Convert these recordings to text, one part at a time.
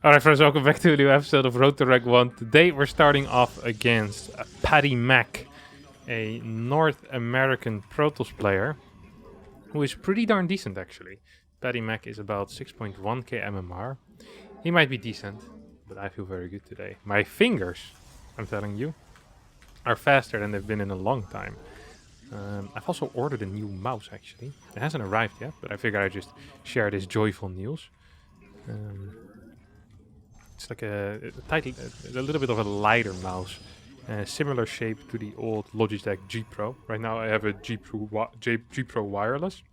Alright friends, welcome back to a new episode of Road to Rank 1. Today we're starting off against Paddy Mac, a North American Protoss player, who is pretty darn decent actually. Paddy Mac is about 6.1k MMR. He might be decent, but I feel very good today. My fingers, I'm telling you, are faster than they've been in a long time. I've also ordered a new mouse actually. It hasn't arrived yet, but I figured I'd just share this joyful news. It's like a little bit of a lighter mouse. Similar shape to the old Logitech G Pro. Right now I have a G Pro wireless,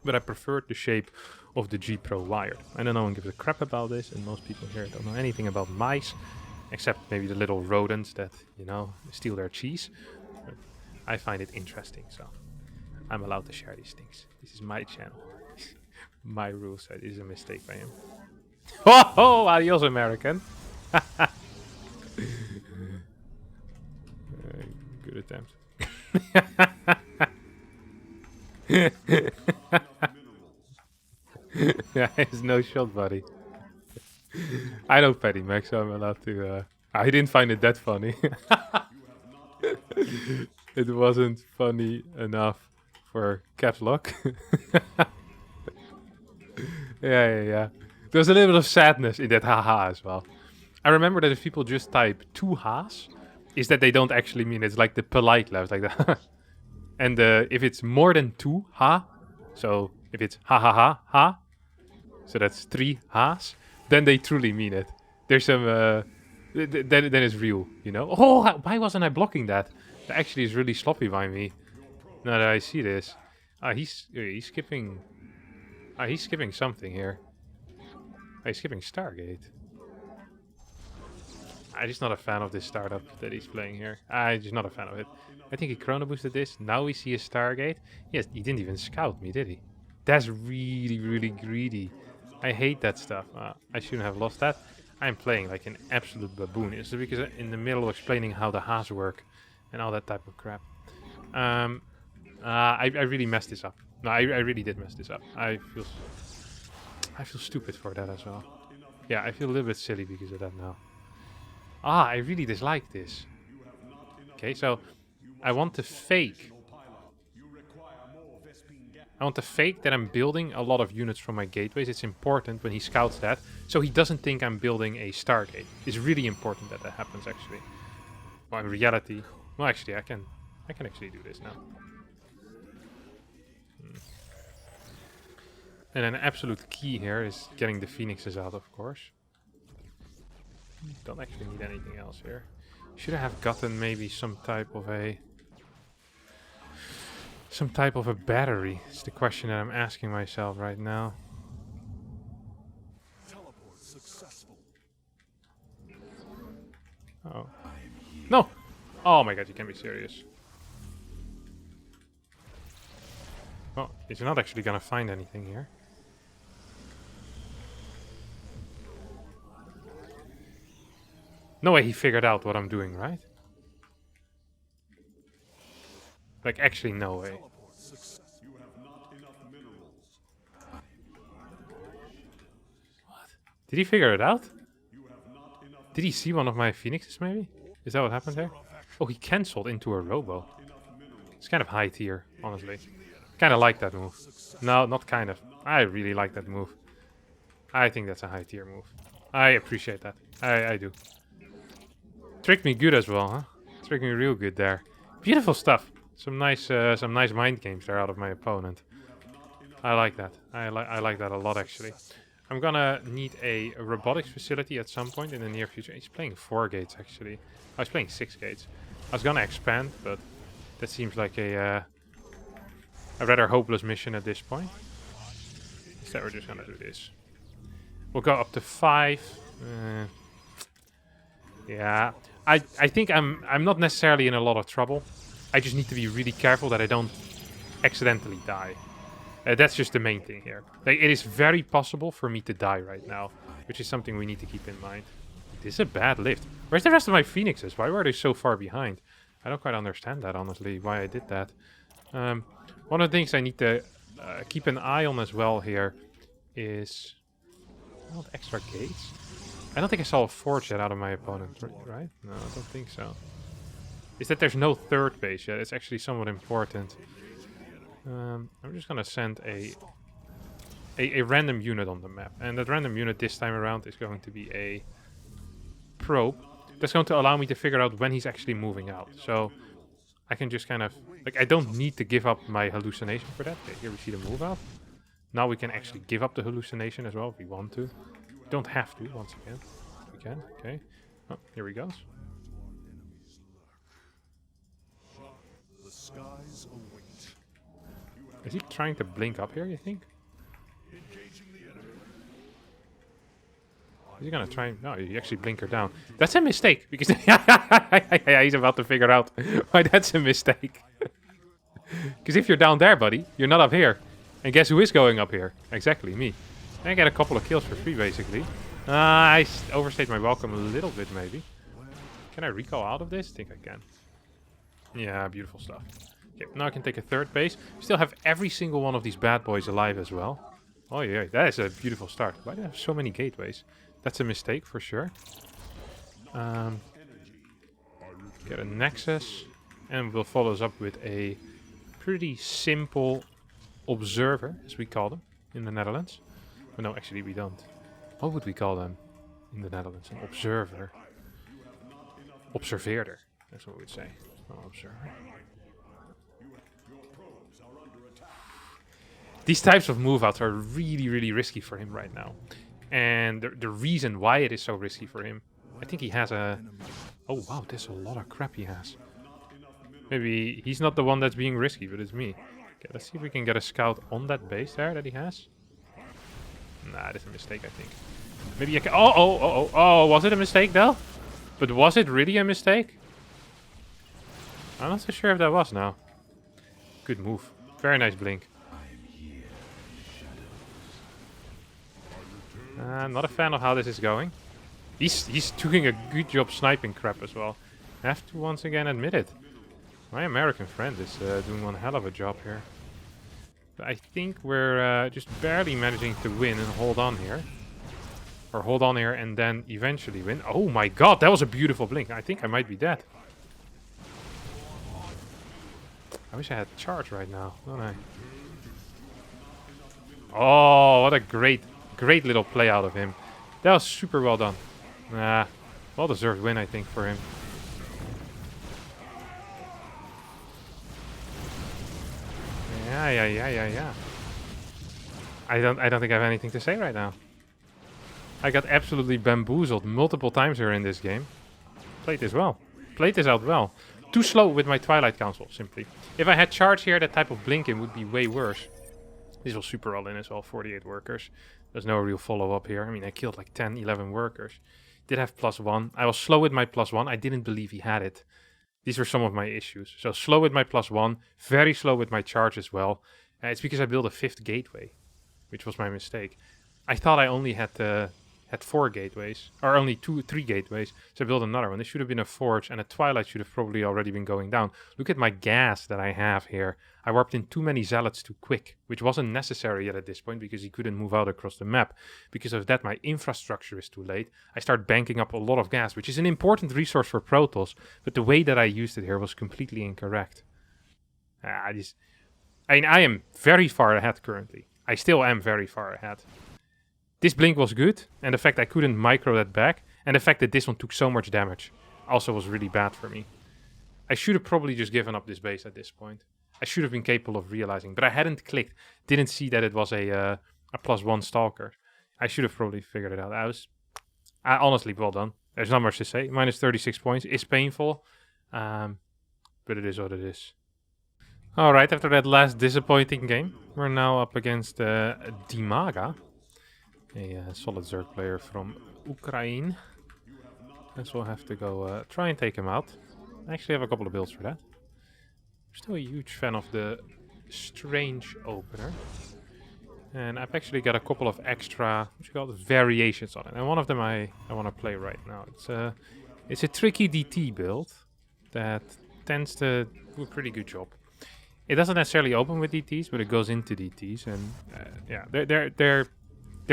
but I prefer the shape of the G Pro wired. I know no one gives a crap about this, and most people here don't know anything about mice, except maybe the little rodents that, you know, steal their cheese. But I find it interesting, so I'm allowed to share these things. This is my channel. My rules, so it is a mistake by him. Oh, adios, American. Good attempt. Yeah, it's no shot, buddy. I know Paddy Mac, so I'm allowed to. I didn't find it that funny. It wasn't funny enough for caps lock. Yeah. There's a little bit of sadness in that haha as well. I remember that if people just type two ha's, is that they don't actually mean it. It's like the polite laugh, like that. And if it's more than two ha, so if it's ha ha ha ha, so that's three ha's, then they truly mean it. There's some, then it's real, you know? Oh, why wasn't I blocking that? That actually is really sloppy by me. Now that I see this. He's skipping. He's skipping something here. He's skipping Stargate. I'm just not a fan of this startup that he's playing here. I'm just not a fan of it. I think he chrono boosted this. Now we see a Stargate. Yes, he didn't even scout me, did he? That's really, really greedy. I hate that stuff. I shouldn't have lost that. I'm playing like an absolute baboon. It's because I'm in the middle of explaining how the Haas work and all that type of crap. I really messed this up. No, I really did mess this up. I feel stupid for that as well. Yeah, I feel a little bit silly because of that now. I really dislike this. Okay, so I want to fake. I want to fake that I'm building a lot of units from my gateways. It's important when he scouts that, so he doesn't think I'm building a Stargate. It's really important that that happens, actually. Well, in reality, well, actually, I can actually do this now. And an absolute key here is getting the Phoenixes out, of course. Don't actually need anything else here. Should I have gotten maybe some type of a battery? It's the question that I'm asking myself right now. Oh. No! Oh my god, you can't be serious. Well, he's not actually gonna find anything here. No way he figured out what I'm doing, right? Like, actually, no way. What? Did he figure it out? Did he see one of my Phoenixes, maybe? Is that what happened there? Oh, he cancelled into a Robo. It's kind of high tier, honestly. Kind of like that move. No, not kind of. I really like that move. I think that's a high tier move. I appreciate that. I do. Tricked me good as well, huh? Tricked me real good there. Beautiful stuff. Some nice mind games there out of my opponent. I like that. I like that a lot, actually. I'm gonna need a robotics facility at some point in the near future. He's playing 4 gates, actually. I was playing 6 gates. I was gonna expand, but that seems like a rather hopeless mission at this point. Instead, we're just gonna do this. We'll go up to 5. Yeah, I think I'm not necessarily in a lot of trouble. I just need to be really careful that I don't accidentally die. That's just the main thing here. Like, it is very possible for me to die right now, which is something we need to keep in mind. This is a bad lift. Where's the rest of my Phoenixes? Why were they so far behind? I don't quite understand that, honestly, why I did that. One of the things I need to keep an eye on as well here is... Not extra gates. I don't think I saw a forge yet out of my opponent, right? No, I don't think so. Is that there's no third base yet. It's actually somewhat important. I'm just gonna send a random unit on the map. And that random unit this time around is going to be a probe. That's going to allow me to figure out when he's actually moving out. So I can just kind of... Like, I don't need to give up my hallucination for that. Okay, here we see the move out. Now we can actually give up the hallucination as well if we want to. We don't have to, once again. We can, okay. Oh, here he goes. Is he trying to blink up here, you think? Is he gonna try? No, he actually blinked her down. That's a mistake, because yeah, he's about to figure out why that's a mistake. Because if you're down there, buddy, you're not up here. And guess who is going up here? Exactly, me. And I get a couple of kills for free, basically. I overstayed my welcome a little bit, maybe. Can I recall out of this? I think I can. Yeah, beautiful stuff. Okay, now I can take a third base. Still have every single one of these bad boys alive as well. Oh yeah, that is a beautiful start. Why do I have so many gateways? That's a mistake for sure. Get a nexus. And we'll follow us up with a pretty simple observer, as we call them in the Netherlands. But no, actually we don't. What would we call them in the Netherlands? An observer. Observeerder. That's what we'd say. Oh, observer. These types of move-outs are really, really risky for him right now. And the reason why it is so risky for him, I think he has a... Oh wow, there's a lot of crap he has. Maybe he's not the one that's being risky, but it's me. Okay, let's see if we can get a scout on that base there that he has. Nah, that's a mistake, I think. Maybe I can... Oh, was it a mistake though? But was it really a mistake? I'm not so sure if that was now. Good move. Very nice blink. I'm not a fan of how this is going. He's doing a good job sniping crap as well. I have to once again admit it. My American friend is doing one hell of a job here. But I think we're just barely managing to win and hold on here. Or hold on here and then eventually win. Oh my god, that was a beautiful blink. I think I might be dead. I wish I had charge right now, don't I? Oh, what a great little play out of him. That was super well done. Well-deserved win, I think, for him. Yeah. I don't think I have anything to say right now. I got absolutely bamboozled multiple times here in this game. Played this well. Played this out well. Too slow with my Twilight Council, simply. If I had charge here, that type of blinking would be way worse. This was super all in as well, 48 workers. There's no real follow-up here. I mean, I killed like 10, 11 workers. Did have +1. I was slow with my +1. I didn't believe he had it. These were some of my issues. So slow with my +1. Very slow with my charge as well. It's because I built a 5th gateway, which was my mistake. I thought I only had 4 gateways, or only 3 gateways, so I built another one. This should have been a forge, and a twilight should have probably already been going down. Look at my gas that I have here. I warped in too many zealots too quick, which wasn't necessary yet at this point because he couldn't move out across the map. Because of that, my infrastructure is too late. I start banking up a lot of gas, which is an important resource for Protoss, but the way that I used it here was completely incorrect. I am very far ahead currently. I still am very far ahead. This blink was good, and the fact I couldn't micro that back, and the fact that this one took so much damage also was really bad for me. I should have probably just given up this base at this point. I should have been capable of realizing, but I hadn't clicked, didn't see that it was a +1 stalker. I should have probably figured it out. Honestly, well done. There's not much to say. Minus 36 points is painful, but it is what it is. Alright, after that last disappointing game, we're now up against Dimaga. A solid Zerg player from Ukraine. Guess we'll have to go try and take him out. I actually have a couple of builds for that. I'm still a huge fan of the Strange Opener. And I've actually got a couple of extra, what you call it, variations on it. And one of them I want to play right now. It's a tricky DT build that tends to do a pretty good job. It doesn't necessarily open with DTs, but it goes into DTs. And yeah, they're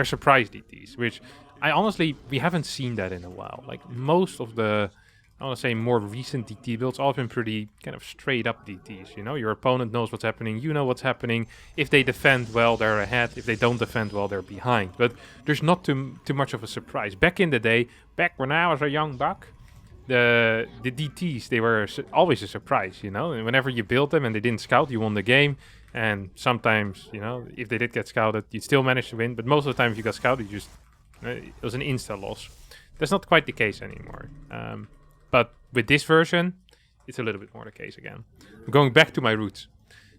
surprise DTs, which we haven't seen that in a while. Like most of the, I want to say more recent DT builds all have been pretty kind of straight up DTs, you know? Your opponent knows what's happening, you know what's happening. If they defend well, they're ahead. If they don't defend well, they're behind. But there's not too much of a surprise. Back in the day, back when I was a young buck, the DTs, they were always a surprise, you know? And whenever you built them and they didn't scout, you won the game. And sometimes, you know, if they did get scouted, you'd still manage to win. But most of the time, if you got scouted, it was an insta loss. That's not quite the case anymore. But with this version, it's a little bit more the case again. I'm going back to my roots.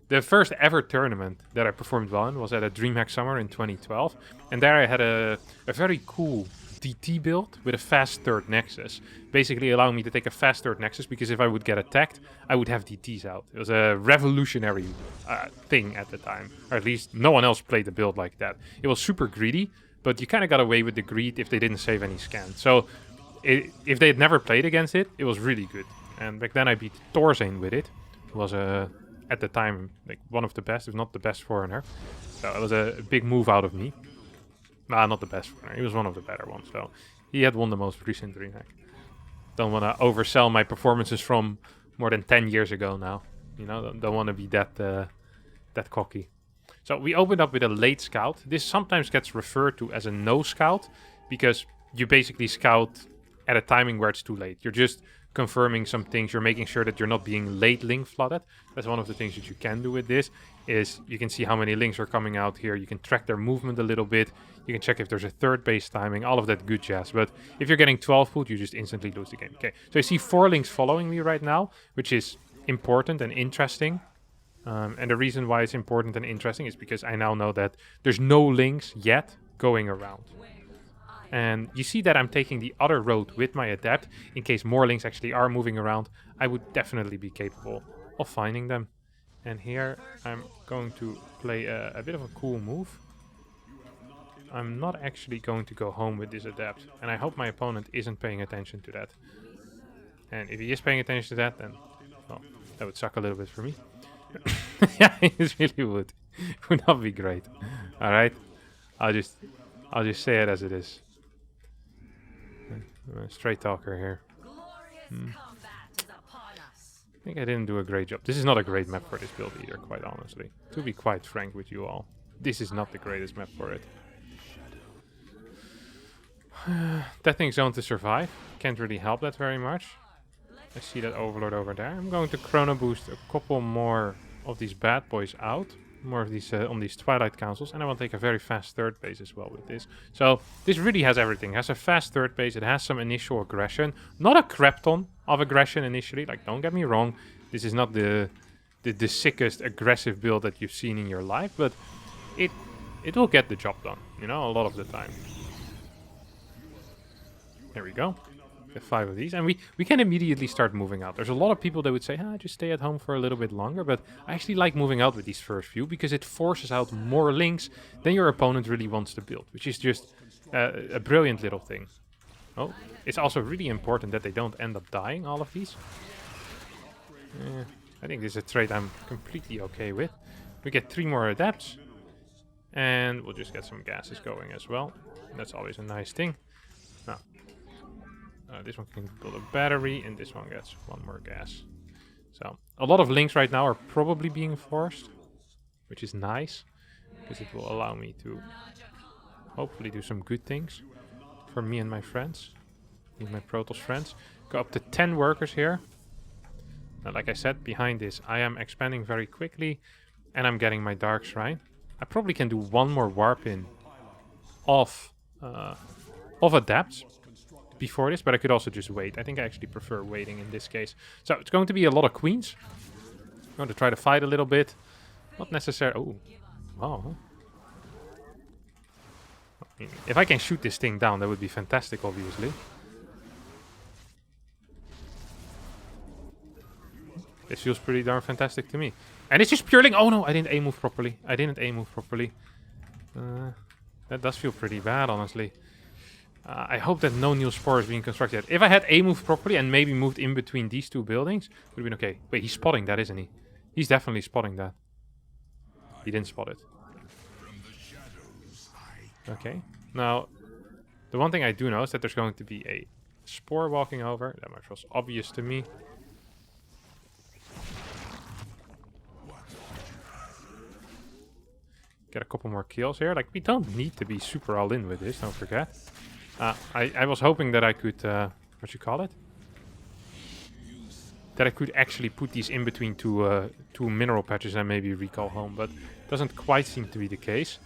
The first ever tournament that I performed well in was at a DreamHack Summer in 2012. And there I had a very cool DT build with a fast third nexus. Basically allowing me to take a fast third nexus, because if I would get attacked, I would have DTs out. It was a revolutionary thing at the time. Or at least no one else played a build like that. It was super greedy, but you kind of got away with the greed if they didn't save any scans. So if they had never played against it, it was really good. And back then I beat Thorzane with it. It was at the time like one of the best, if not the best foreigner. So it was a big move out of me. Nah, not the best foreigner. He was one of the better ones. So he had won the most recent DreamHack. Don't want to oversell my performances from more than 10 years ago now. You know, don't want to be that cocky. So we opened up with a late scout. This sometimes gets referred to as a no scout, because you basically scout at a timing where it's too late. You're just confirming some things. You're making sure that you're not being late link flooded. That's one of the things that you can do with this, is you can see how many links are coming out here. You can track their movement a little bit. You can check if there's a third base timing, all of that good jazz. But if you're getting 12 foot, you just instantly lose the game. Okay, so I see 4 links following me right now, which is important and interesting. And the reason why it's important and interesting is because I now know that there's no links yet going around. And you see that I'm taking the other road with my adept. In case more links actually are moving around, I would definitely be capable of finding them. And here I'm going to play a bit of a cool move. I'm not actually going to go home with this adept. And I hope my opponent isn't paying attention to that. And if he is paying attention to that, then, well, that would suck a little bit for me. Yeah, it really would. It would not be great. Alright. I'll just say it as it is. I'm a straight talker here. I think I didn't do a great job. This is not a great map for this build either, quite honestly. To be quite frank with you all. This is not the greatest map for it. Deathing Zone to survive. Can't really help that very much. I see that Overlord over there. I'm going to Chrono Boost a couple more of these bad boys out. More of these on these Twilight Councils. And I want to take a very fast third base as well with this. So this really has everything. It has a fast third base. It has some initial aggression. Not a crap ton of aggression initially. Like, don't get me wrong. This is not the sickest aggressive build that you've seen in your life. But it will get the job done. You know, a lot of the time. There we go. 5 of these, and we can immediately start moving out. There's a lot of people that would say, just stay at home for a little bit longer, but I actually like moving out with these first few because it forces out more links than your opponent really wants to build, which is just a brilliant little thing. Oh, it's also really important that they don't end up dying, all of these. I think this is a trade I'm completely okay with. We get 3 more adepts, and we'll just get some gases going as well. That's always a nice thing. Now, this one can build a battery, and this one gets 1 more gas. So, a lot of links right now are probably being forced, which is nice, because it will allow me to hopefully do some good things for me and my friends, me and my Protoss friends. Go up to 10 workers here. Now, like I said, behind this, I am expanding very quickly, and I'm getting my Dark Shrine. I probably can do 1 more warp in of adepts before this, but I could also just wait. I think I actually prefer waiting in this case. So it's going to be a lot of queens. I'm going to try to fight a little bit. Not necessarily... Oh, wow. I mean, if I can shoot this thing down, that would be fantastic, obviously. This feels pretty darn fantastic to me. And it's just pure link. Oh no, I didn't A-move properly. That does feel pretty bad, honestly. I hope that no new spore is being constructed. If I had A-moved properly and maybe moved in between these 2 buildings, would have been okay. Wait, he's spotting that, isn't he? He's definitely spotting that. He didn't spot it. Okay. Now, The one thing I do know is that there's going to be a spore walking over. That much was obvious to me. Get a couple more kills here. Like, we don't need to be super all in with this, don't forget. I was hoping that I could, what you call it? That I could actually put these in between two mineral patches and maybe recall home, but it doesn't quite seem to be the case.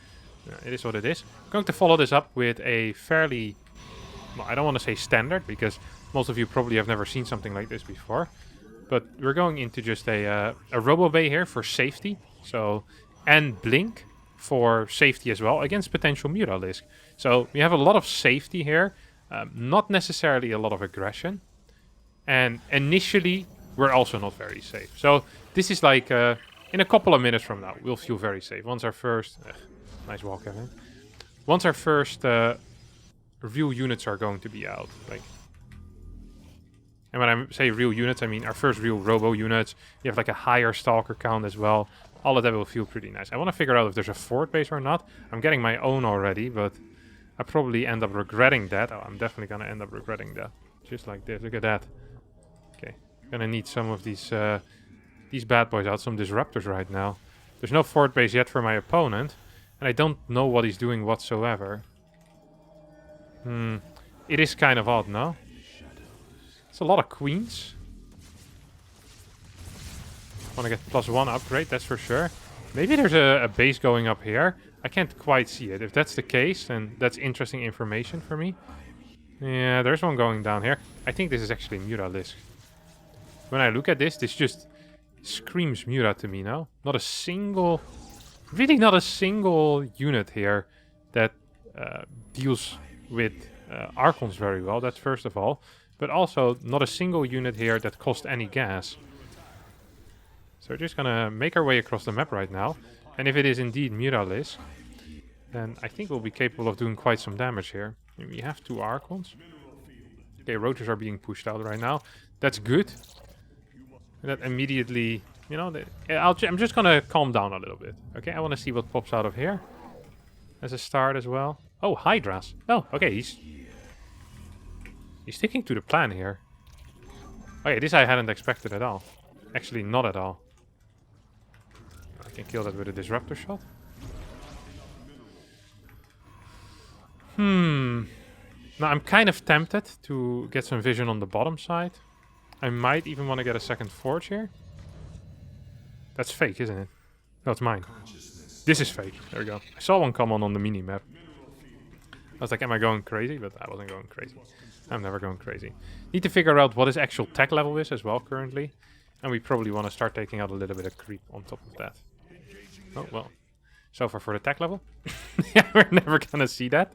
It is what it is. I'm going to follow this up with a fairly, well, I don't want to say standard, because most of you probably have never seen something like this before. But we're going into just a Robo Bay here for safety. So, and Blink for safety as well against potential Mutalisk. So we have a lot of safety here, not necessarily a lot of aggression. And initially, we're also not very safe. So this is like, in a couple of minutes from now, we'll feel very safe. Once our first, nice walk, Evan. Once our first real units are going to be out, like. And when I say real units, I mean our first real robo units. You have like a higher stalker count as well. All of that will feel pretty nice. I want to figure out if there's a fort base or not. I'm getting my own already, but I probably end up regretting that. Oh, I'm definitely going to end up regretting that. Just like this. Look at that. Okay. Gonna need some of these bad boys out. Some disruptors right now. There's no fort base yet for my opponent. And I don't know what he's doing whatsoever. It is kind of odd, no? It's a lot of queens. Want to get +1 upgrade, that's for sure. Maybe there's a base going up here. I can't quite see it. If that's the case, then that's interesting information for me. Yeah, there's one going down here. I think this is actually Mutalisk. When I look at this, this just screams Muta to me now. Not a single... Really not a single unit here that deals with Archons very well, that's first of all. But also, not a single unit here that cost any gas. So we're just gonna make our way across the map right now. And if it is indeed Mutalisk, then I think we'll be capable of doing quite some damage here. And we have 2 Archons. Okay, Rotors are being pushed out right now. That's good. That immediately, you know, I'm just gonna calm down a little bit. Okay, I want to see what pops out of here. As a start as well. Oh, Hydras. Oh, okay, he's sticking to the plan here. Okay, this I hadn't expected at all. Actually, not at all. I can kill that with a disruptor shot. Now, I'm kind of tempted to get some vision on the bottom side. I might even want to get a second forge here. That's fake, isn't it? No, it's mine. This is fake. There we go. I saw one come on the mini-map. I was like, am I going crazy? But I wasn't going crazy. I'm never going crazy. Need to figure out what his actual tech level is as well currently. And we probably want to start taking out a little bit of creep on top of that. Oh, well. So far for the tech level. Yeah, we're never going to see that.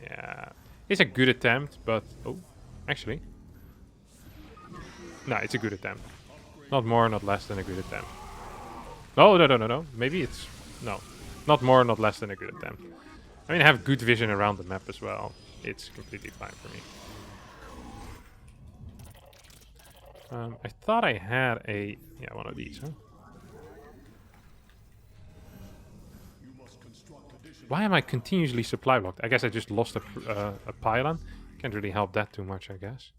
Yeah. It's a good attempt, but... Oh, actually. No, it's a good attempt. Not more, not less than a good attempt. Oh, no. Maybe it's... No. Not more, not less than a good attempt. I mean, I have good vision around the map as well. It's completely fine for me. I thought I had a... Yeah, one of these, huh? Why am I continuously supply blocked? I guess I just lost a pylon. Can't really help that too much, I guess.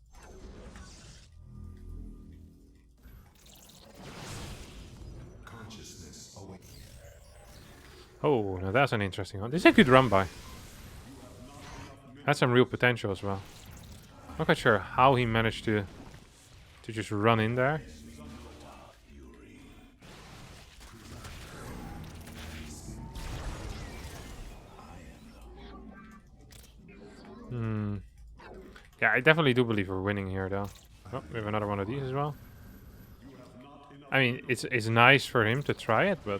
Oh, now that's an interesting one. This is a good run by. Had some real potential as well. Not quite sure how he managed to just run in there. Yeah, I definitely do believe we're winning here, though. Oh, we have another one of these as well. I mean, it's nice for him to try it, but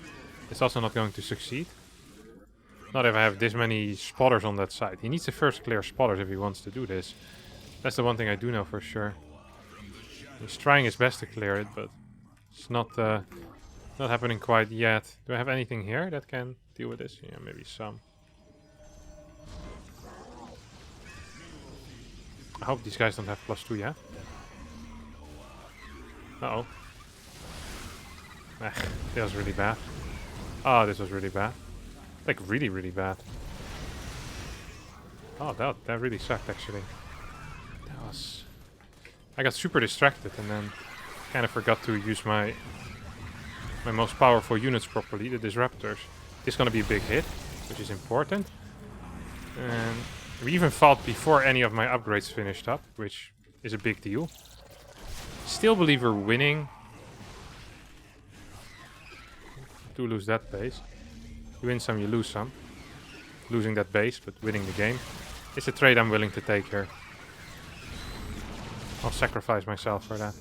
it's also not going to succeed. Not if I have this many spotters on that side. He needs to first clear spotters if he wants to do this. That's the one thing I do know for sure. He's trying his best to clear it, but it's not happening quite yet. Do I have anything here that can deal with this? Yeah, maybe some. I hope these guys don't have +2 yet. Uh-oh. That was really bad. Oh, this was really bad. Like, really, really bad. Oh, that really sucked actually. That was... I got super distracted and then kind of forgot to use my most powerful units properly, the disruptors. This is gonna be a big hit, which is important. And we even fought before any of my upgrades finished up, which is a big deal. Still believe we're winning. Do lose that base. You win some, you lose some. Losing that base, but winning the game. It's a trade I'm willing to take here. I'll sacrifice myself for that.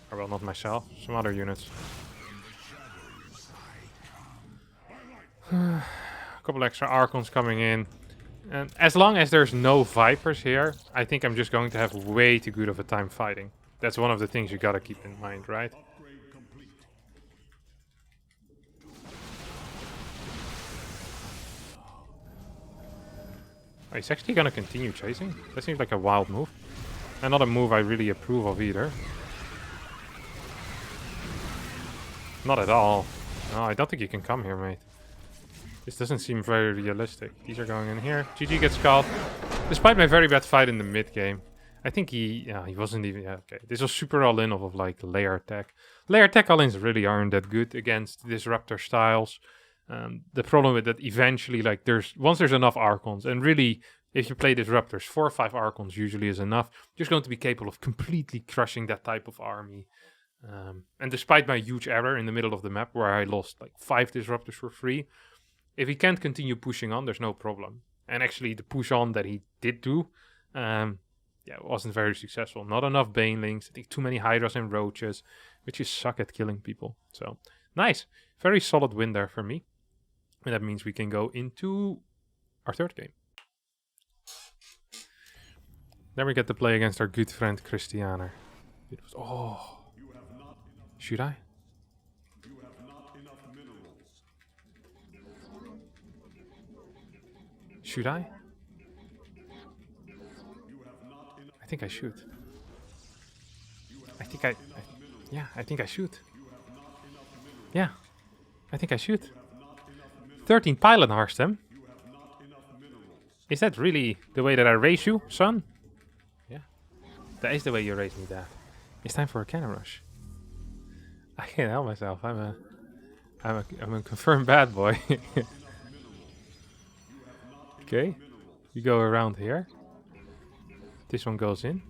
Or well, not myself, some other units. A couple extra Archons coming in. And as long as there's no Vipers here, I think I'm just going to have way too good of a time fighting. That's one of the things you gotta keep in mind, right? Oh, he's actually gonna continue chasing? That seems like a wild move. And not a move I really approve of either. Not at all. No, I don't think you can come here, mate. This doesn't seem very realistic. These are going in here. GG gets called. Despite my very bad fight in the mid game. I think he wasn't even... Yeah, okay. This was super all-in of like layer attack. Layer attack all-ins really aren't that good against disruptor styles. The problem with that eventually, like once there's enough Archons, and really, if you play disruptors, 4 or 5 Archons usually is enough. You're just going to be capable of completely crushing that type of army. And despite my huge error in the middle of the map, where I lost like 5 disruptors for free, if he can't continue pushing on, there's no problem. And actually, the push on that he did do, it wasn't very successful. Not enough Banelings. I think too many Hydras and Roaches, which just suck at killing people. So nice, very solid win there for me. And that means we can go into our third game. Then we get to play against our good friend Christianer. Oh, should I? Should I? I think I should. I think I should. Yeah, I think I should. 13 pilot Harstem. Is that really the way that I raise you, son? Yeah, that is the way you raise me, Dad. It's time for a cannon rush. I can't help myself. I'm a confirmed bad boy. Okay, you go around here. This one goes in.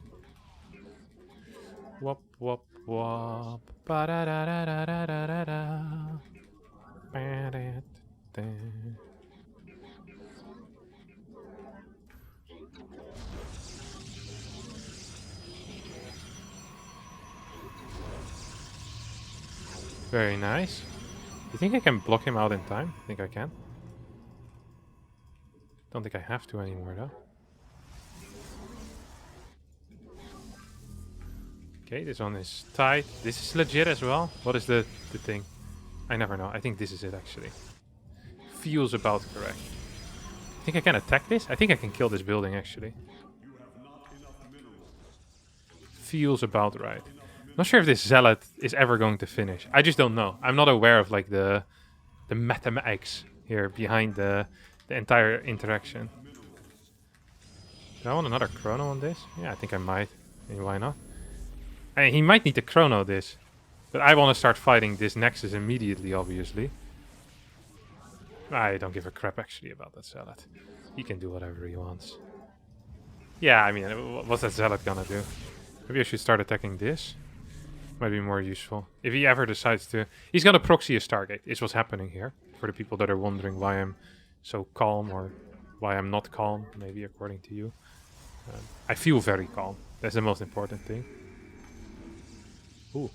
Wop wop wop. Ba da da da da da da da da. Ba da da. Very nice. You think I can block him out in time? I think I can. Don't think I have to anymore though. Okay, this one is tight. This is legit as well. What is the thing? I never know. I think this is it actually. Feels about correct. I think I can attack this. I think I can kill this building actually. Feels about right. Not sure if this zealot is ever going to finish. I just don't know. I'm not aware of like the mathematics here behind the entire interaction. Do I want another chrono on this? Yeah, I think I might. I mean, why not? I mean, he might need to chrono this. But I want to start fighting this Nexus immediately, obviously. I don't give a crap actually about that zealot. He can do whatever he wants. Yeah, I mean, what's that zealot gonna do? Maybe I should start attacking this. Might be more useful. If he ever decides to... He's gonna proxy a Stargate, is what's happening here. For the people that are wondering why I'm so calm, or why I'm not calm, maybe according to you. I feel very calm. That's the most important thing. Ooh.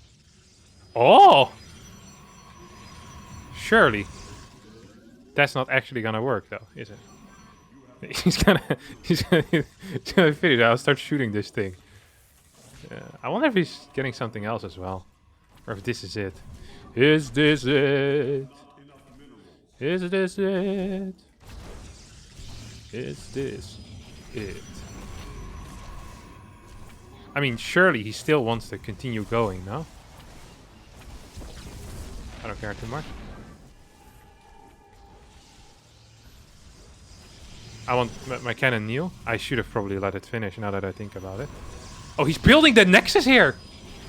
Oh! Surely. That's not actually gonna work though, is it? He's gonna finish. I'll start shooting this thing. I wonder if he's getting something else as well. Or if this is it. Is this it? Is this it? Is this it? I mean, surely he still wants to continue going, no? I don't care too much. I want my cannon kneel. I should have probably let it finish now that I think about it. Oh, he's building the Nexus here!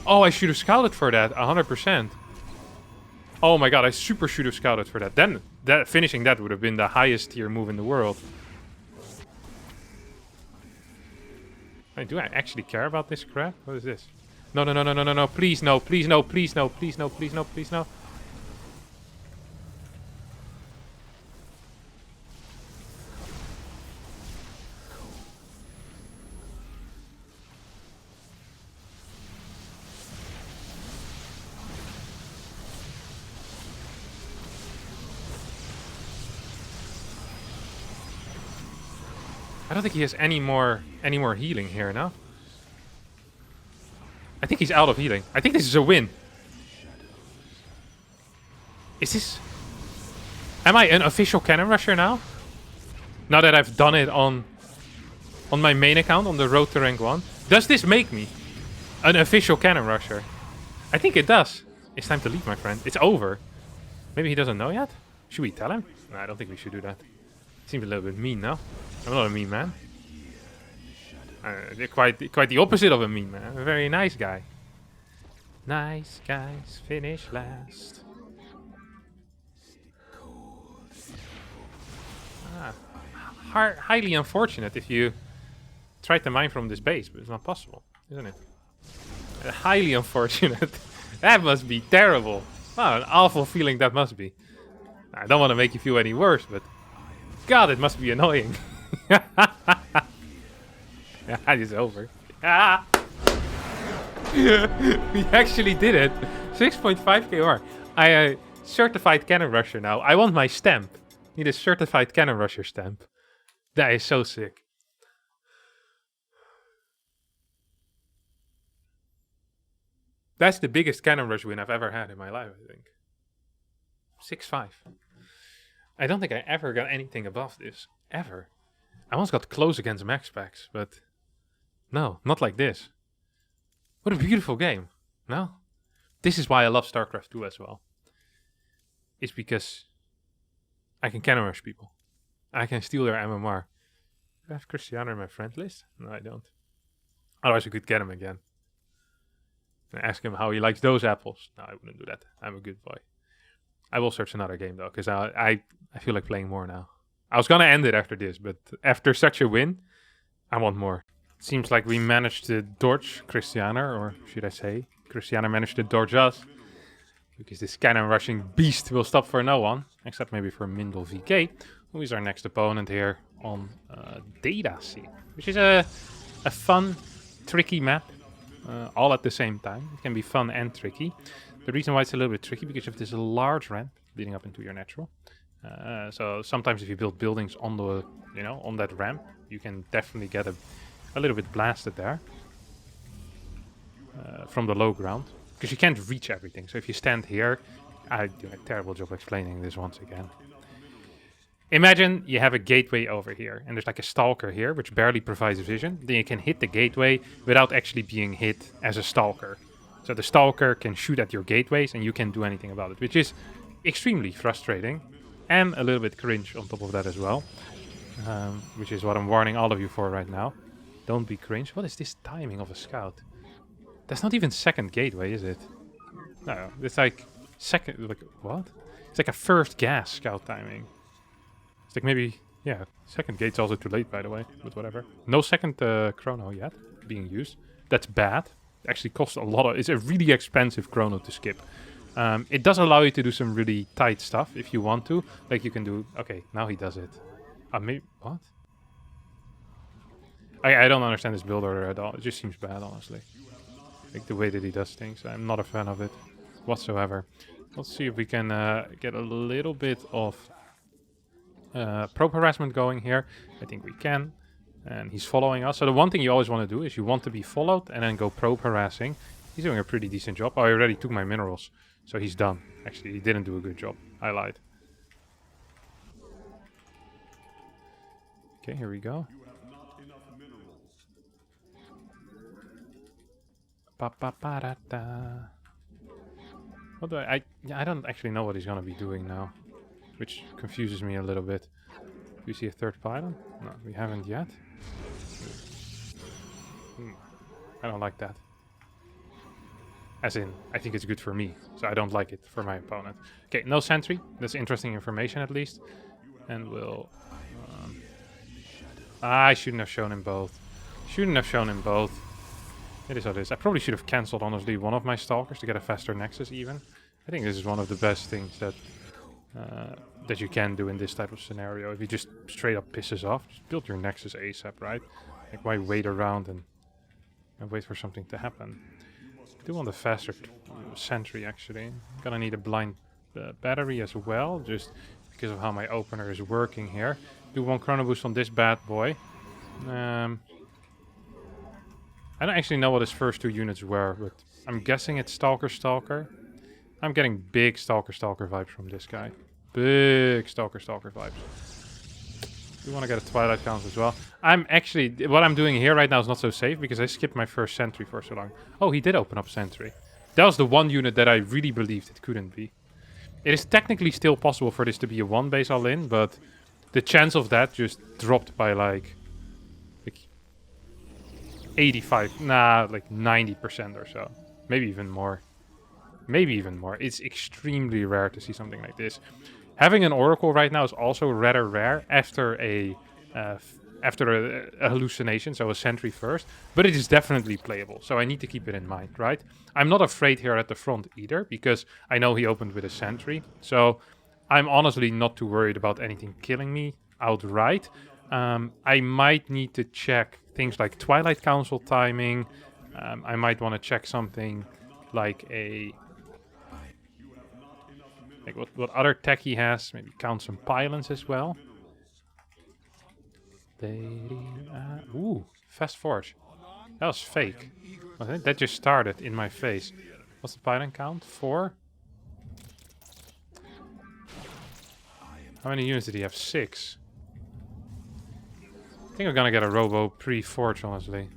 Oh, I should have scouted for that, 100%. Oh my god, I super should have scouted for that. Then, finishing that would have been the highest tier move in the world. Wait, do I actually care about this crap? What is this? No, no, no, no, no, no, no, please no, please no, please no, please no, please no, please no. I don't think he has any more healing here, no? I think he's out of healing. I think this is a win. Is this... Am I an official cannon rusher now? Now that I've done it on my main account, on the road to rank 1. Does this make me an official cannon rusher? I think it does. It's time to leave, my friend. It's over. Maybe he doesn't know yet? Should we tell him? No, I don't think we should do that. Seems a little bit mean, no? I'm not a mean man. Quite the opposite of a mean man. I'm a very nice guy. Nice guys finish last. Highly unfortunate if you tried to mine from this base, but it's not possible, isn't it? Highly unfortunate. That must be terrible. Wow, an awful feeling that must be. I don't want to make you feel any worse, but God, it must be annoying. Yeah, it's over. We actually did it. 6.5 KR. I certified cannon rusher now. I want my stamp. Need a certified cannon rusher stamp. That is so sick. That's the biggest cannon rush win I've ever had in my life, I think. 6.5. I don't think I ever got anything above this. Ever. I once got close against max packs, but no, not like this. What a beautiful game. No? This is why I love StarCraft 2 as well. It's because I can cannon rush people. I can steal their MMR. Do I have Cristiano in my friend list? No, I don't. Otherwise I could get him again. And ask him how he likes those apples. No, I wouldn't do that. I'm a good boy. I will search another game though, because I feel like playing more now. I was gonna end it after this, but after such a win, I want more. Seems like we managed to dodge Cristiano, or should I say, Cristiano managed to dodge us. Because this cannon rushing beast will stop for no one, except maybe for Mindel VK, who is our next opponent here on Data Sea, which is a fun, tricky map, all at the same time. It can be fun and tricky. The reason why it's a little bit tricky because of this large ramp leading up into your natural. So sometimes if you build buildings on the, on that ramp, you can definitely get a little bit blasted there from the low ground. Because you can't reach everything. So if you stand here, I do a terrible job explaining this once again. Imagine you have a gateway over here, and there's like a stalker here, which barely provides vision. Then you can hit the gateway without actually being hit as a stalker. So the stalker can shoot at your gateways, and you can't do anything about it, which is extremely frustrating. And a little bit cringe on top of that as well. Which is what I'm warning all of you for right now. Don't be cringe. What is this timing of a scout? That's not even second gateway, is it? No, it's like second, like, what? It's like a first gas scout timing. It's like maybe, yeah, second gate's also too late, by the way, but whatever. No second chrono yet being used. That's bad. It actually costs a lot of, it's a really expensive chrono to skip. It does allow you to do some really tight stuff if you want to. Like you can do, okay, now he does it. Maybe, what? I don't understand this build order at all. It just seems bad, honestly. Like the way that he does things. I'm not a fan of it whatsoever. Let's see if we can get a little bit of probe harassment going here. I think we can. And he's following us. So the one thing you always want to do is you want to be followed and then go probe harassing. He's doing a pretty decent job. Oh, I already took my minerals. So he's done. Actually, he didn't do a good job. I lied. Okay, here we go. What do I don't actually know what he's gonna be doing now, which confuses me a little bit. we see a third pylon? No, we haven't yet. I don't like that. As in, I think it's good for me, so I don't like it for my opponent. Okay, no sentry. That's interesting information at least. And we'll... I shouldn't have shown him both. Shouldn't have shown him both. It is what it is. I probably should have cancelled, honestly, one of my stalkers to get a faster nexus even. I think this is one of the best things that that you can do in this type of scenario. If you just straight up pisses off, just build your nexus ASAP, right? Like, why wait around and wait for something to happen? I do want a faster sentry, actually. Gonna need a blind battery as well, just because of how my opener is working here. Do one chrono boost on this bad boy. I don't actually know what his first two units were, but I'm guessing it's Stalker. I'm getting big Stalker vibes from this guy. Big Stalker vibes. We want to get a Twilight Council as well. I'm actually... What I'm doing here right now is not so safe, because I skipped my first sentry for so long. Oh, he did open up sentry. That was the one unit that I really believed it couldn't be. It is technically still possible for this to be a 1-base all-in, but the chance of that just dropped by like 85, nah, like 90% or so. Maybe even more. Maybe even more. It's extremely rare to see something like this. Having an Oracle right now is also rather rare after a hallucination, so a sentry first. But it is definitely playable, so I need to keep it in mind, right? I'm not afraid here at the front either, because I know he opened with a sentry. So I'm honestly not too worried about anything killing me outright. I might need to check things like Twilight Council timing. I might want to check something like a... Like what other tech he has. Maybe count some pylons as well. Ooh, Fast Forge. That was fake. I think that just started in my face. What's the pylon count? 4? How many units did he have? 6. I think I'm gonna get a Robo pre-Forge, honestly.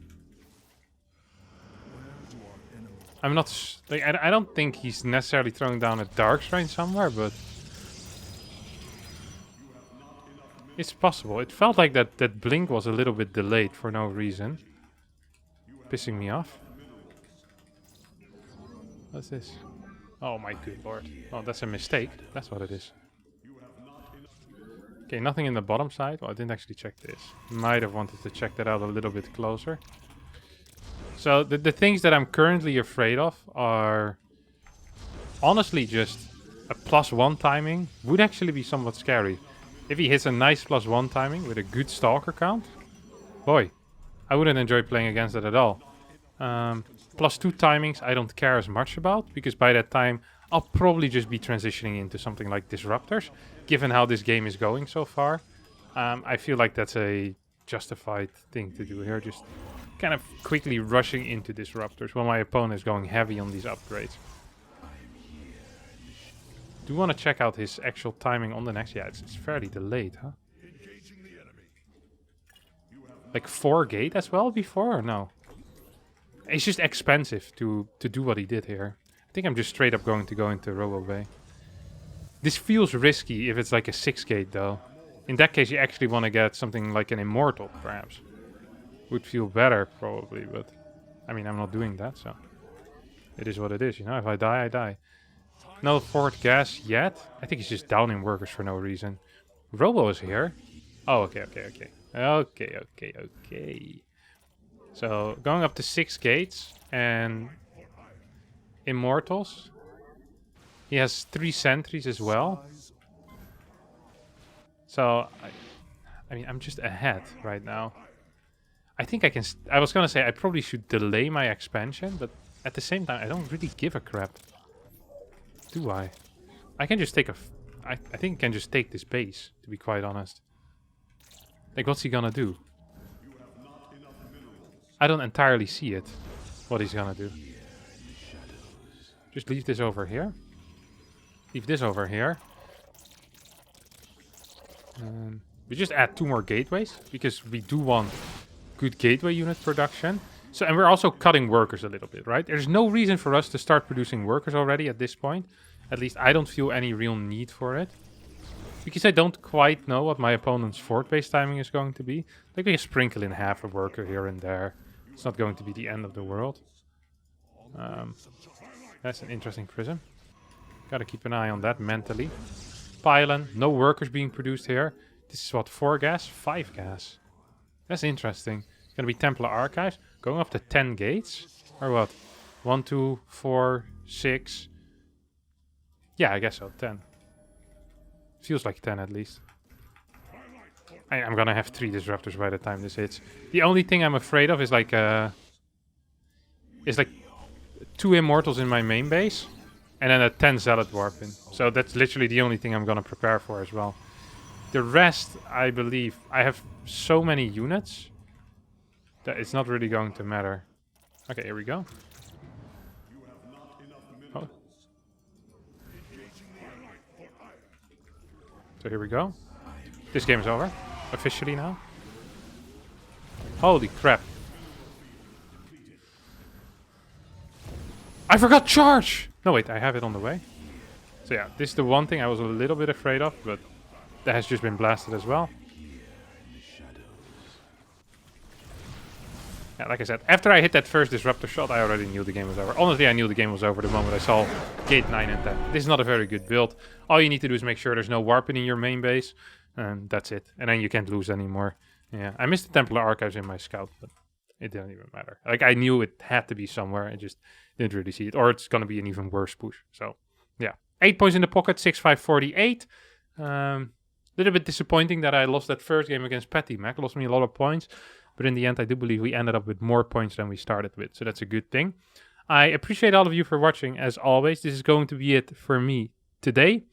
I'm not... Like, I don't think he's necessarily throwing down a Dark Strain somewhere, but... It's possible. It felt like that blink was a little bit delayed for no reason. Pissing me off. What's this? Oh my good lord. Oh, that's a mistake. That's what it is. Okay, nothing in the bottom side. Well, I didn't actually check this. Might have wanted to check that out a little bit closer. So the things that I'm currently afraid of are honestly just a +1 timing would actually be somewhat scary. If he hits a nice +1 timing with a good Stalker count, boy, I wouldn't enjoy playing against it at all. +2 timings I don't care as much about, because by that time I'll probably just be transitioning into something like Disruptors, given how this game is going so far. I feel like that's a justified thing to do here, just kind of quickly rushing into Disruptors while my opponent is going heavy on these upgrades. Do want to check out his actual timing on the next... Yeah, it's fairly delayed, huh? Like 4 gate as well before, or no? It's just expensive to do what he did here. I think I'm just straight up going to go into Robo Bay. This feels risky if it's like a 6 gate though. In that case you actually want to get something like an Immortal, perhaps. Would feel better, probably, but... I mean, I'm not doing that, so... It is what it is, you know? If I die, I die. No forward gas yet. I think he's just downing workers for no reason. Robo is here. Oh, okay. So, going up to 6 gates and... Immortals. He has 3 sentries as well. So, I mean, I'm just ahead right now. I think I can... I was gonna say I probably should delay my expansion, but at the same time, I don't really give a crap. Do I? I can just take a... I think I can just take this base, to be quite honest. Like, what's he gonna do? I don't entirely see it, what he's gonna do. Just leave this over here. Leave this over here. We just add 2 more gateways, because we do want good gateway unit production. So, and we're also cutting workers a little bit, right? There's no reason for us to start producing workers already at this point. At least I don't feel any real need for it. Because I don't quite know what my opponent's fort base timing is going to be. Like we sprinkle in half a worker here and there. It's not going to be the end of the world. That's an interesting prism. Gotta keep an eye on that mentally. Pylon, no workers being produced here. This is what, 4 gas? 5 gas. That's interesting. It's gonna be Templar Archives. Going up to 10 gates? Or what? 1, 2, 4, 6. Yeah, I guess so, 10. Feels like 10 at least. I'm gonna have 3 disruptors by the time this hits. The only thing I'm afraid of is like 2 immortals in my main base. And then a 10 Zealot Warp in. So that's literally the only thing I'm gonna prepare for as well. The rest, I believe, I have so many units that it's not really going to matter. Okay, here we go. Oh. So here we go. This game is over. Officially now. Holy crap. I forgot charge! No, wait, I have it on the way. So yeah, this is the one thing I was a little bit afraid of, but that has just been blasted as well. Yeah, like I said, after I hit that first disruptor shot, I already knew the game was over. Honestly, I knew the game was over the moment I saw gate 9 and 10. This is not a very good build. All you need to do is make sure there's no warping in your main base, and that's it. And then you can't lose anymore. Yeah, I missed the Templar Archives in my scout, but it didn't even matter. Like, I knew it had to be somewhere, I just didn't really see it. Or it's going to be an even worse push. So, yeah. 8 points in the pocket, 6-5, 48. Little bit disappointing that I lost that first game against Patty Mac. Lost me a lot of points. But in the end, I do believe we ended up with more points than we started with. So that's a good thing. I appreciate all of you for watching. As always, this is going to be it for me today.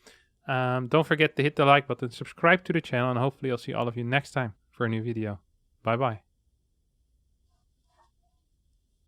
Don't forget to hit the like button, subscribe to the channel, and hopefully I'll see all of you next time for a new video. Bye-bye.